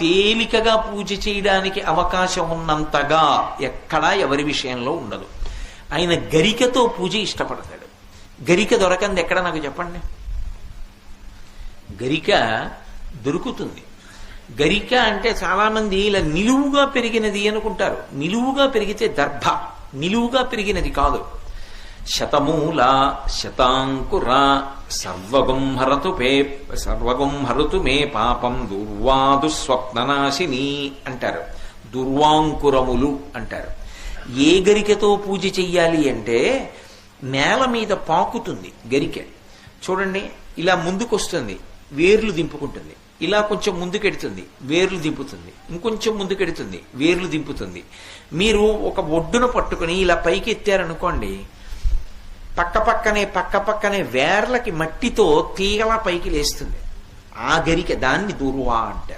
తేలికగా పూజ చేయడానికి అవకాశం ఉన్నంతగా ఎక్కడా ఎవరి విషయంలో ఉండదు. ఆయన గరికతో పూజ ఇష్టపడతాడు. గరిక దొరకంది ఎక్కడ నాకు చెప్పండి. గరిక దొరుకుతుంది. గరిక అంటే చాలా మంది ఇలా నిలువుగా పెరిగినది అనుకుంటారు. నిలువుగా పెరిగితే దర్భ, నిలువుగా పెరిగినది కాదు. శతమూల శతాంకుర సర్వగం హరతు మే పాపం దుర్వాదు స్వప్ననాశిని అంటారు. దుర్వాంకురములు అంటారు. ఏ గరికతో పూజ చెయ్యాలి అంటే నేల మీద పాకుతుంది గరిక. చూడండి, ఇలా ముందుకొస్తుంది, వేర్లు దింపుకుంటుంది. ఇలా కొంచెం ముందుకెడుతుంది, వేర్లు దింపుతుంది. ఇంకొంచెం ముందుకెడుతుంది, వేర్లు దింపుతుంది. మీరు ఒక ఒడ్డున పట్టుకుని ఇలా పైకి ఎత్తారనుకోండి, పక్కపక్కనే వేర్లకి మట్టితో తీగలా పైకి లేస్తుంది. ఆ గరిక, దాన్ని దుర్వా అంటారు.